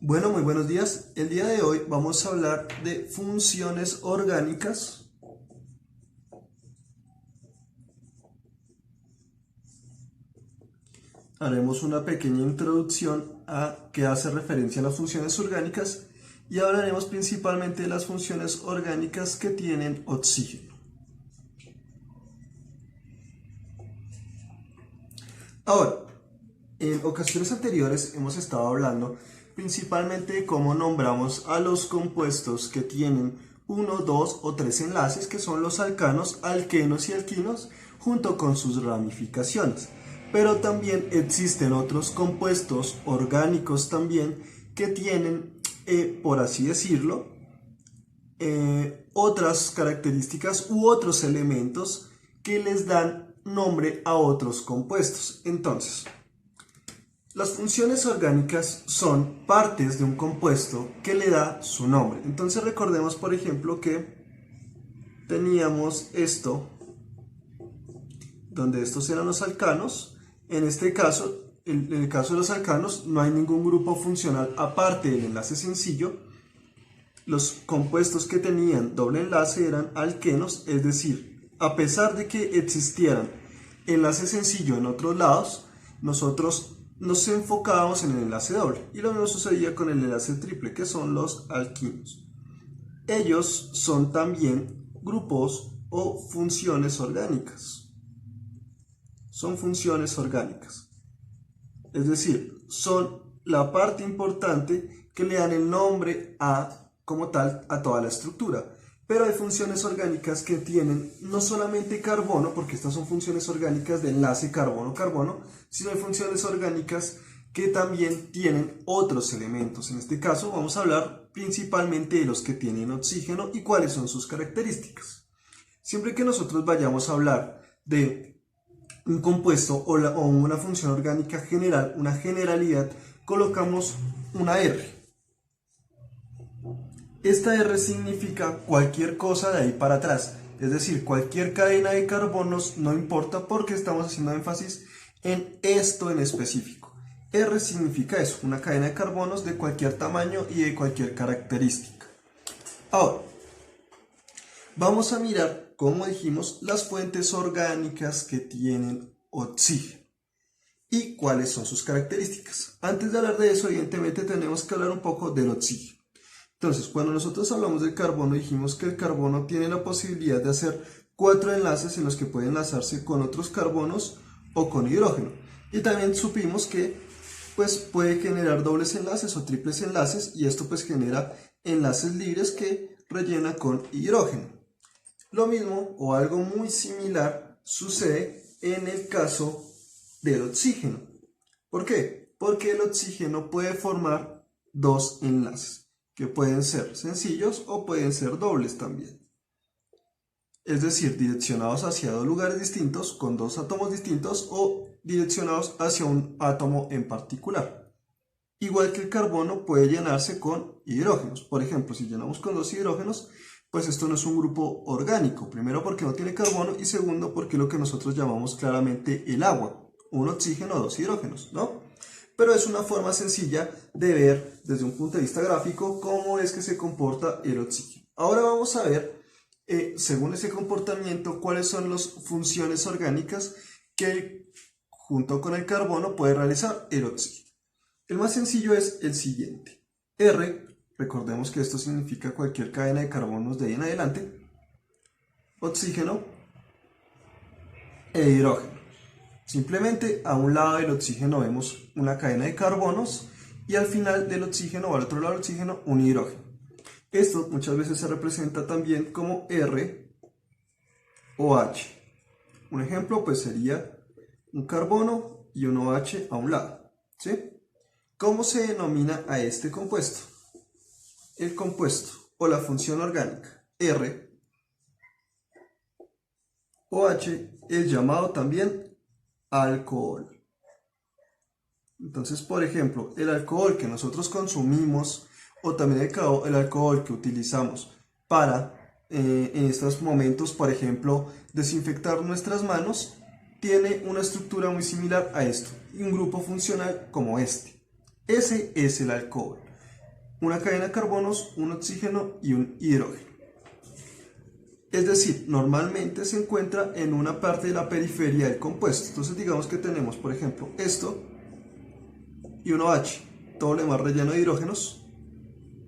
Bueno, muy buenos días. El día de hoy vamos a hablar de funciones orgánicas. Haremos una pequeña introducción a qué hace referencia a las funciones orgánicas y hablaremos principalmente de las funciones orgánicas que tienen oxígeno. Ahora, en ocasiones anteriores hemos estado hablando principalmente de cómo nombramos a los compuestos que tienen uno, dos o tres enlaces, que son los alcanos, alquenos y alquinos, junto con sus ramificaciones. Pero también existen otros compuestos orgánicos también que tienen, por así decirlo, otras características u otros elementos que les dan nombre a otros compuestos. Entonces, las funciones orgánicas son partes de un compuesto que le da su nombre. Entonces recordemos, por ejemplo, que teníamos esto, donde estos eran los alcanos. En este caso, en el caso de los alcanos, no hay ningún grupo funcional aparte del enlace sencillo. Los compuestos que tenían doble enlace eran alquenos, es decir, a pesar de que existieran enlace sencillo en otros lados, nosotros nos enfocábamos en el enlace doble, y lo mismo sucedía con el enlace triple, que son los alquinos. Ellos son también grupos o funciones orgánicas. Son funciones orgánicas. Es decir, son la parte importante que le dan el nombre como tal a toda la estructura. Pero hay funciones orgánicas que tienen no solamente carbono, porque estas son funciones orgánicas de enlace carbono-carbono, sino hay funciones orgánicas que también tienen otros elementos. En este caso vamos a hablar principalmente de los que tienen oxígeno y cuáles son sus características. Siempre que nosotros vayamos a hablar de un compuesto o una función orgánica general, una generalidad, colocamos una R. Esta R significa cualquier cosa de ahí para atrás, es decir, cualquier cadena de carbonos, no importa, porque estamos haciendo énfasis en esto en específico. R significa eso, una cadena de carbonos de cualquier tamaño y de cualquier característica. Ahora, vamos a mirar, como dijimos, las fuentes orgánicas que tienen oxígeno y cuáles son sus características. Antes de hablar de eso, evidentemente tenemos que hablar un poco del oxígeno. Entonces, cuando nosotros hablamos del carbono, dijimos que el carbono tiene la posibilidad de hacer 4 enlaces en los que puede enlazarse con otros carbonos o con hidrógeno. Y también supimos que puede generar dobles enlaces o triples enlaces, y esto genera enlaces libres que rellena con hidrógeno. Lo mismo o algo muy similar sucede en el caso del oxígeno. ¿Por qué? Porque el oxígeno puede formar dos enlaces, que pueden ser sencillos o pueden ser dobles también. Es decir, direccionados hacia dos lugares distintos con dos átomos distintos o direccionados hacia un átomo en particular. Igual que el carbono puede llenarse con hidrógenos. Por ejemplo, si llenamos con dos hidrógenos, pues esto no es un grupo orgánico. Primero, porque no tiene carbono, y segundo, porque es lo que nosotros llamamos claramente el agua. Un oxígeno, dos hidrógenos, ¿no? Pero es una forma sencilla de ver desde un punto de vista gráfico cómo es que se comporta el oxígeno. Ahora vamos a ver, según ese comportamiento, cuáles son las funciones orgánicas que junto con el carbono puede realizar el oxígeno. El más sencillo es el siguiente. R, recordemos que esto significa cualquier cadena de carbonos de ahí en adelante, oxígeno e hidrógeno. Simplemente a un lado del oxígeno vemos una cadena de carbonos y al final del oxígeno o al otro lado del oxígeno un hidrógeno. Esto muchas veces se representa también como R o H. Un ejemplo sería un carbono y un OH a un lado, ¿sí? ¿Cómo se denomina a este compuesto? El compuesto o la función orgánica R o H es llamado también alcohol. Entonces, por ejemplo, el alcohol que nosotros consumimos o también el alcohol que utilizamos para en estos momentos, por ejemplo, desinfectar nuestras manos, tiene una estructura muy similar a esto y un grupo funcional como este. Ese es el alcohol. una cadena de carbonos, un oxígeno y un hidrógeno. Es decir, normalmente se encuentra en una parte de la periferia del compuesto. Entonces digamos que tenemos, por ejemplo, esto y un OH, todo lo demás relleno de hidrógenos.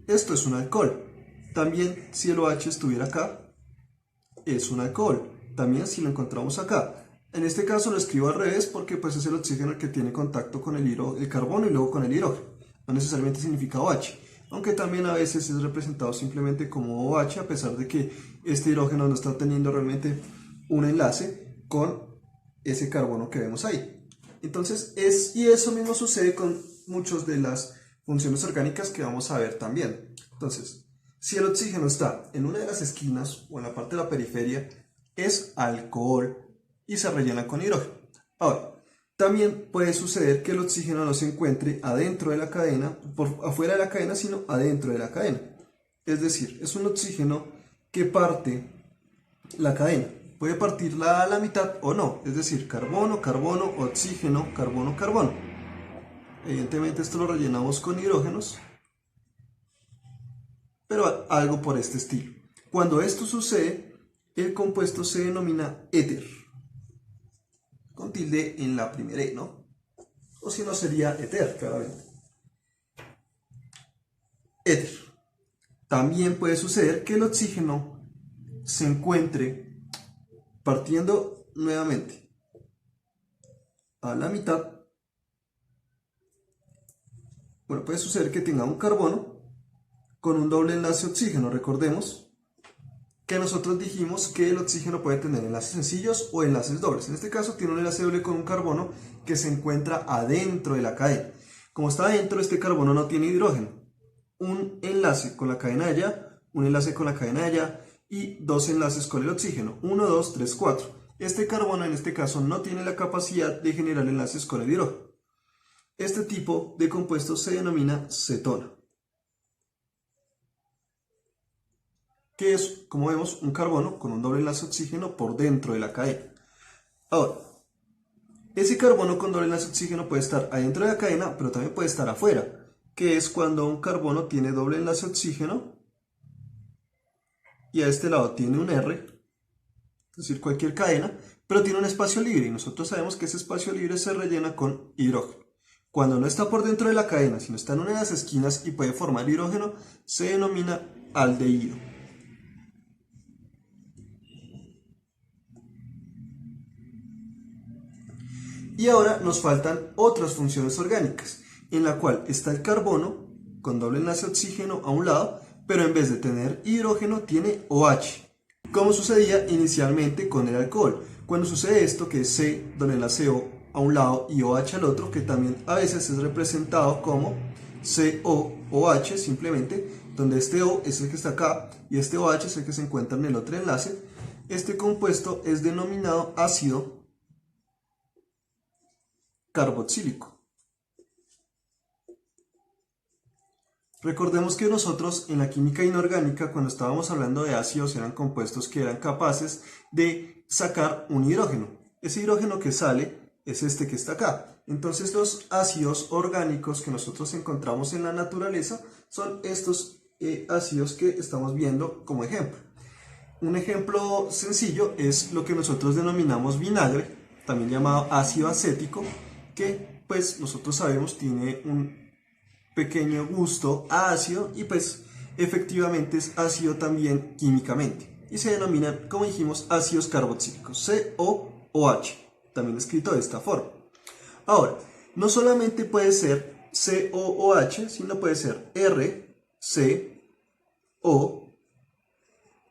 Esto es un alcohol. También si el OH estuviera acá, es un alcohol. También si lo encontramos acá. En este caso lo escribo al revés porque pues es el oxígeno el que tiene contacto con el carbono y luego con el hidrógeno. No necesariamente significa OH, aunque también a veces es representado simplemente como OH, a pesar de que este hidrógeno no está teniendo realmente un enlace con ese carbono que vemos ahí. Entonces, y eso mismo sucede con muchas de las funciones orgánicas que vamos a ver también. Entonces, si el oxígeno está en una de las esquinas o en la parte de la periferia, es alcohol y se rellena con hidrógeno. Ahora, también puede suceder que el oxígeno no se encuentre adentro de la cadena, por afuera de la cadena, sino adentro de la cadena. Es decir, es un oxígeno que parte la cadena. Puede partirla a la mitad o no, es decir, carbono, carbono, oxígeno, carbono, carbono. Evidentemente esto lo rellenamos con hidrógenos, pero algo por este estilo. Cuando esto sucede, el compuesto se denomina éter, con tilde en la primera E, ¿no? O si no sería éter, claramente. Éter. También puede suceder que el oxígeno se encuentre partiendo nuevamente a la mitad. Bueno, puede suceder que tenga un carbono con un doble enlace oxígeno. Recordemos que nosotros dijimos que el oxígeno puede tener enlaces sencillos o enlaces dobles. En este caso tiene un enlace doble con un carbono que se encuentra adentro de la cadena. Como está adentro, este carbono no tiene hidrógeno. Un enlace con la cadena de allá, un enlace con la cadena de allá y dos enlaces con el oxígeno. 1, 2, 3, 4. Este carbono en este caso no tiene la capacidad de generar enlaces con el hidrógeno. Este tipo de compuesto se denomina cetona, que es, como vemos, un carbono con un doble enlace oxígeno por dentro de la cadena. Ahora, ese carbono con doble enlace oxígeno puede estar adentro de la cadena, pero también puede estar afuera, que es cuando un carbono tiene doble enlace oxígeno y a este lado tiene un R, es decir, cualquier cadena, pero tiene un espacio libre y nosotros sabemos que ese espacio libre se rellena con hidrógeno. Cuando no está por dentro de la cadena, sino está en una de las esquinas y puede formar hidrógeno, se denomina aldehído. Y ahora nos faltan otras funciones orgánicas, en la cual está el carbono con doble enlace oxígeno a un lado, pero en vez de tener hidrógeno tiene OH, como sucedía inicialmente con el alcohol. Cuando sucede esto, que es C, doble enlace O a un lado y OH al otro, que también a veces es representado como COOH simplemente, donde este O es el que está acá y este OH es el que se encuentra en el otro enlace. Este compuesto es denominado ácido carboxílico. Recordemos que nosotros en la química inorgánica, cuando estábamos hablando de ácidos, eran compuestos que eran capaces de sacar un hidrógeno. Ese hidrógeno que sale es este que está acá. Entonces los ácidos orgánicos que nosotros encontramos en la naturaleza son estos ácidos que estamos viendo como ejemplo. Un ejemplo sencillo es lo que nosotros denominamos vinagre, también llamado ácido acético, que pues nosotros sabemos tiene un pequeño gusto a ácido y pues efectivamente es ácido también químicamente y se denominan, como dijimos, ácidos carboxílicos, COOH, también escrito de esta forma. Ahora, no solamente puede ser COOH, sino puede ser RCO,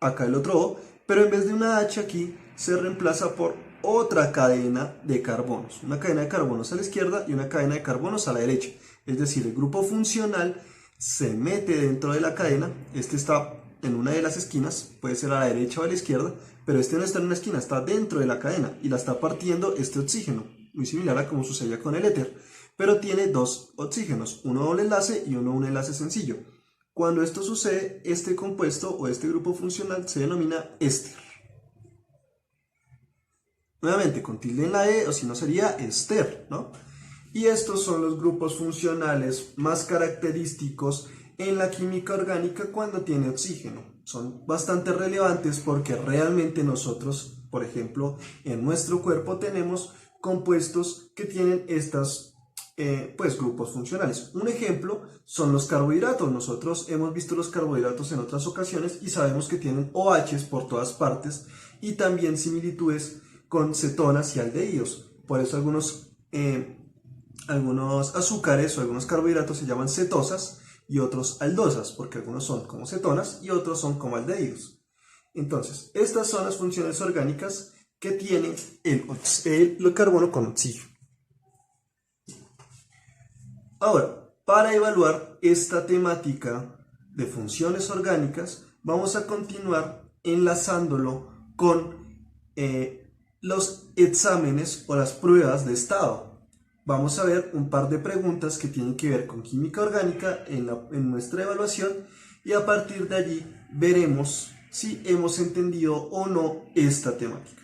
acá el otro O, pero en vez de una H aquí se reemplaza por otra cadena de carbonos, una cadena de carbonos a la izquierda y una cadena de carbonos a la derecha. Es decir, el grupo funcional se mete dentro de la cadena, este está en una de las esquinas, puede ser a la derecha o a la izquierda, pero este no está en una esquina, está dentro de la cadena y la está partiendo este oxígeno, muy similar a como sucedía con el éter, pero tiene dos oxígenos, uno doble enlace y uno un enlace sencillo. Cuando esto sucede, este compuesto o este grupo funcional se denomina éster. Nuevamente, con tilde en la E, o si no sería ester, ¿no? Y estos son los grupos funcionales más característicos en la química orgánica cuando tiene oxígeno. Son bastante relevantes porque realmente nosotros, por ejemplo, en nuestro cuerpo tenemos compuestos que tienen estas pues grupos funcionales. Un ejemplo son los carbohidratos. Nosotros hemos visto los carbohidratos en otras ocasiones y sabemos que tienen OHs por todas partes y también similitudes con cetonas y aldehídos. Por eso algunos azúcares o algunos carbohidratos se llaman cetosas y otros aldosas, porque algunos son como cetonas y otros son como aldehídos. Entonces, estas son las funciones orgánicas que tiene el carbono con oxígeno. Ahora, para evaluar esta temática de funciones orgánicas, vamos a continuar enlazándolo con los exámenes o las pruebas de estado. Vamos a ver un par de preguntas que tienen que ver con química orgánica en nuestra evaluación y a partir de allí veremos si hemos entendido o no esta temática.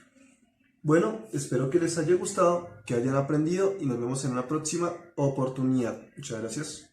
Bueno, espero que les haya gustado, que hayan aprendido y nos vemos en una próxima oportunidad. Muchas gracias.